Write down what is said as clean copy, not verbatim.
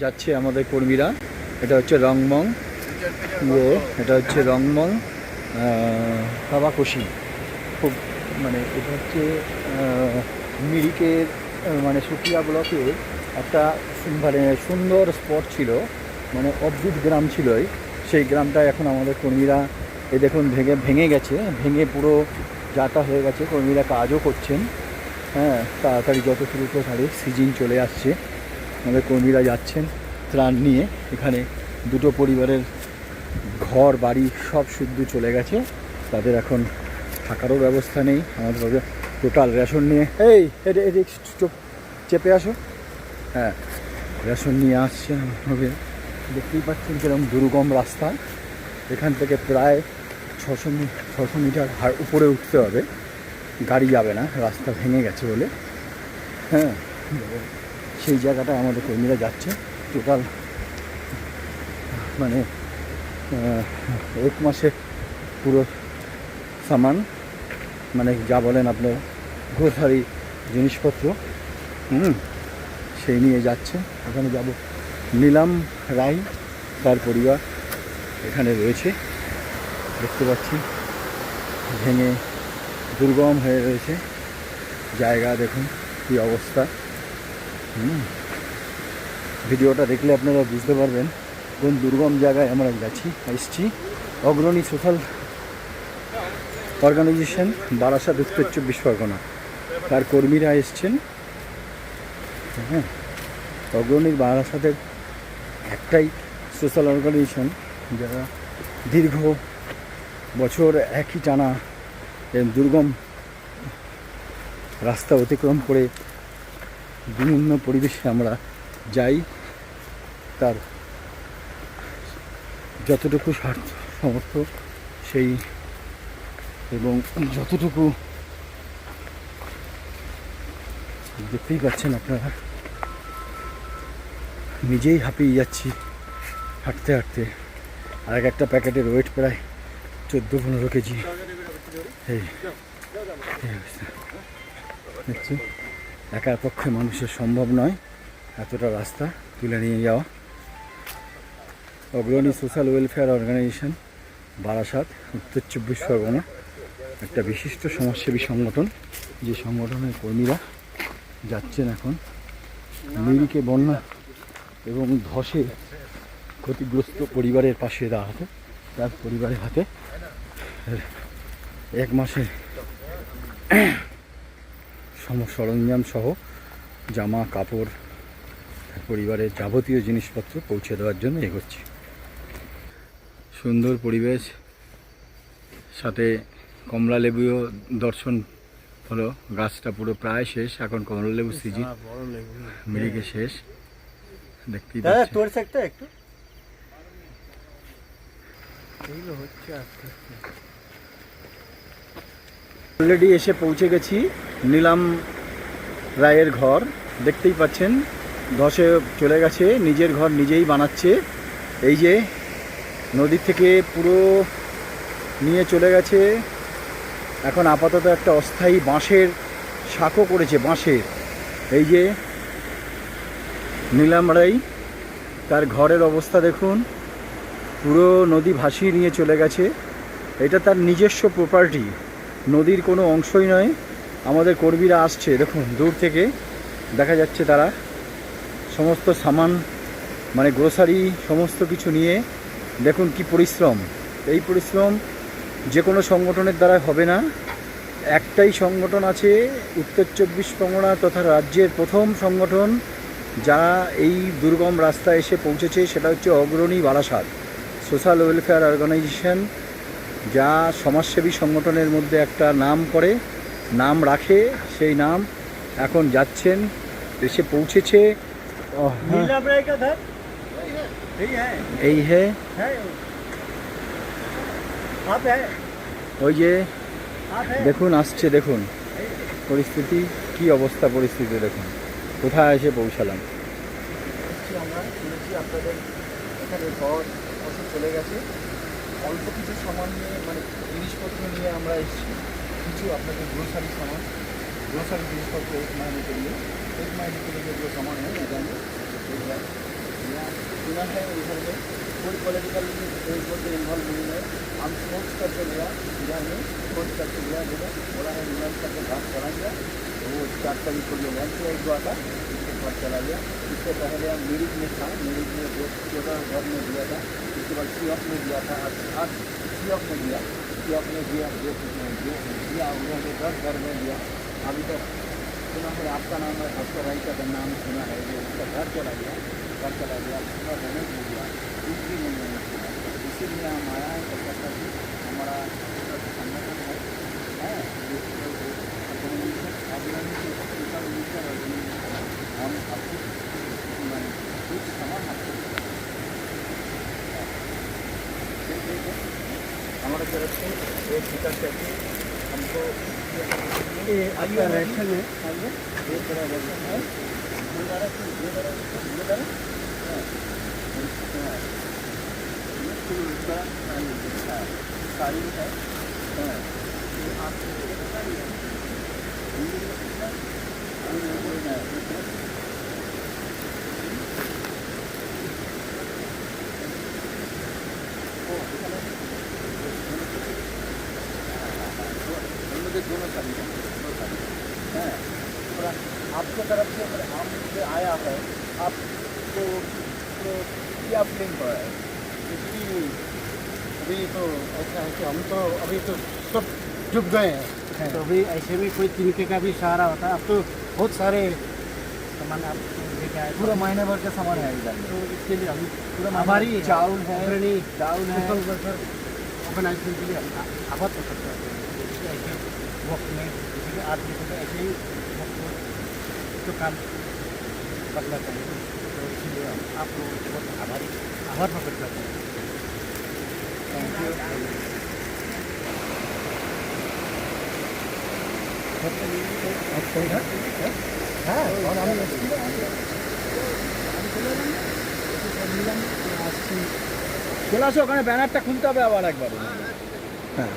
যাচ্ছে আমাদের কর্মীরা। এটা হচ্ছে রংমং এটা হচ্ছে রংমং কাবাকশি। খুব মানে এটা হচ্ছে মিরিকের মানে সুকিয়া ব্লকের একটা মানে সুন্দর স্পট ছিল, মানে অদ্ভুত গ্রাম ছিল। সেই গ্রামটা এখন আমাদের কর্মীরা এই দেখুন ভেঙে গেছে, ভেঙে পুরো যাতা হয়ে গেছে। কর্মীরা কাজও করছেন। হ্যাঁ, তাড়াতাড়ি যত তাড়াতাড়ি সিজন চলে আসছে, আমাদের কর্মীরা যাচ্ছেন ত্রাণ নিয়ে। এখানে দুটো পরিবারের ঘর বাড়ি সব শুদ্ধ চলে গেছে, তাদের এখন থাকারও ব্যবস্থা নেই। আমাদের টোটাল রেশন নিয়ে চোখ চেপে আসো। হ্যাঁ, রেশন নিয়ে আসছে আমাদের। দেখতেই পাচ্ছেন কিরকম দুর্গম রাস্তা। এখান থেকে প্রায় 600 মিটার উপরে উঠতে হবে, গাড়ি যাবে না, রাস্তা ভেঙে গেছে বলে। হ্যাঁ, সেই জায়গাটায় আমাদের কর্মীরা যাচ্ছে। টোটাল মানে 1 মাসে পুরো সামান, মানে যা বলেন আপনার গ্রোসারি জিনিসপত্র সেই নিয়ে যাচ্ছে। ওখানে যাব। নীলাম রায় তার পরিবার এখানে রয়েছে, দেখতে পাচ্ছি ভেঙে দুর্গম হয়ে রয়েছে জায়গা। দেখুন কী অবস্থা। ভিডিওটা দেখলে আপনারা বুঝতে পারবেন কোন দুর্গম জায়গায় আমরা এসেছি। অগ্রণী সোশ্যাল অর্গানাইজেশন বারাসাত, উত্তর 24 পরগনা, তার কর্মীরা এসছেন। হ্যাঁ, অগ্রণীর বারাসাতের একটাই সোশ্যাল অর্গানাইজেশন যারা দীর্ঘ বছর একই টানা দুর্গম রাস্তা অতিক্রম করে বিভিন্ন পরিবেশে আমরা যাই, তার যতটুকু সমর্থ সেই এবং যতটুকু দেখতেই পাচ্ছেন আপনারা, নিজেই হাঁপিয়ে যাচ্ছি হাঁটতে হাঁটতে। আর একটা প্যাকেটের ওয়েট প্রায় 14-15 কেজি। এই দেখছি একার পক্ষে মানুষের সম্ভব নয় এতটা রাস্তা তুলে নিয়ে যাওয়া। অগ্রণী সোশ্যাল ওয়েলফেয়ার অর্গানাইজেশন বারাসাত, উত্তর 24 পরগনা, একটা বিশিষ্ট সমাজসেবী সংগঠন। যে সংগঠনের কর্মীরা যাচ্ছেন এখন মিরিকে বন্যা এবং ধসে ক্ষতিগ্রস্ত পরিবারের পাশে দাঁড়াতে। তার পরিবারের হাতে 1 মাসের সরঞ্জাম সহ জামা কাপড়, পরিবারের যাবতীয় জিনিসপত্র পৌঁছে দেওয়ার জন্য এগোচ্ছি। সুন্দর পরিবেশ, সাথে কমলা লেবুও দর্শন হলো। গাছটা পুরো প্রায় শেষ, এখন কমলা লেবু সিজন, মিরিকে শেষ। দেখতেই পাচ্ছেন একটু অলরেডি এসে পৌঁছে গেছি নীলাম রায়ের ঘর। দেখতেই পাচ্ছেন ধসে চলে গেছে, নিজের ঘর নিজেই বানাচ্ছে। এই যে নদী থেকে পুরো নিয়ে চলে গেছে। এখন আপাতত একটা অস্থায়ী বাঁশের সাঁকো করেছে, বাঁশের। এই যে নীলাম রায়, তার ঘরের অবস্থা দেখুন, পুরো নদী ভাসিয়ে নিয়ে চলে গেছে। এটা তার নিজস্ব প্রপার্টি, নদীর কোনো অংশই নয়। আমাদের কর্মীরা আসছে, দেখুন দূর থেকে দেখা যাচ্ছে, তারা সমস্ত সামান মানে গ্রোসারি সমস্ত কিছু নিয়ে। দেখুন কি পরিশ্রম। এই পরিশ্রম যে কোনো সংগঠনের দ্বারা হবে না। একটাই সংগঠন আছে উত্তর 24 পরগনা তথা রাজ্যের প্রথম সংগঠন যা এই দুর্গম রাস্তায় এসে পৌঁছেছে, সেটা হচ্ছে অগ্রণী বারাসাত সোশ্যাল ওয়েলফেয়ার অর্গানাইজেশন, যা সমাজসেবী সংগঠনের মধ্যে একটা নাম করে, নাম রাখে। সেই নাম এখন যাচ্ছেন, এসে পৌঁছেছে। এই হ্যাঁ, ওই যে দেখুন আসছে, দেখুন পরিস্থিতি কি অবস্থা, পরিস্থিতি দেখুন কোথায় এসে পৌঁছালাম। আমরা শুনেছি আপনাদের এখানে ঘর ফসল চলে গেছে, অল্প কিছু সামান নিয়ে মানে জিনিসপত্র নিয়ে আমরা এসেছি। কিছু আপনাদের গ্রোসারি সামান, গ্রোসারি জিনিসপত্র 1 মাইল নিয়ে 1 মাইল থেকে যেগুলো সামান হয় सुना है इधर में कोई पॉलिटिकल इन्वॉल्व नहीं है। हम सोच करके लिया इधर में, सोच करके लिया बोला बोला है मिलन करके घाट चला गया। तो वो 4 तारीख को जो लॉन्च हुआ था उसके बाद चला गया। इससे पहले हम मिरिक में था, मिरिक में 14 घर में दिया था। इसके बाद सीएफ में दिया था, आज सीएफ में दिया, सीएफ में दिया उन्होंने 10 घर में दिया। अभी तक सुना है आपका नाम है भास्कर राय का नाम सुना है, जो उसका घर चला गया, घर चला गया, उसका रहने हो गया, कुछ भी नहीं होने सुना। इसीलिए हम आया है कलकत्ता से, हमारा संगठन है हम आपको कुछ सामान आपको हमारे तरफ से एक टिकट करके हमको ये आपका रेशन है, ये तरह रेशन है, साड़ी है, ये आपको दोनों साड़ी है। आपके तरफ से अगर आम से आया है आपको तो क्या फीलिंग हो रहा है? इसलिए अभी तो ऐसा है कि हम तो अभी तो सब डूब गए हैं, तो अभी ऐसे में कोई तिनके का भी सहारा होता है। अब तो बहुत सारे सामान आप लेके आए, पूरा महीने भर का सामान है इधर में। तो इसके लिए हम पूरा हमारी चावल है, चावल है, ऑर्गेनाइजेशन के लिए आबाद हो सकता है। ऐसे वक्त में जैसे कि आज देखो ऐसे ही वक्त तो काम बदला चाहिए, तो इसलिए आप लोगों को बहुत आभार प्रकट करते हैं। Thank you. চলে আসো, ওখানে ব্যানারটা খুলতে হবে আবার একবার। হ্যাঁ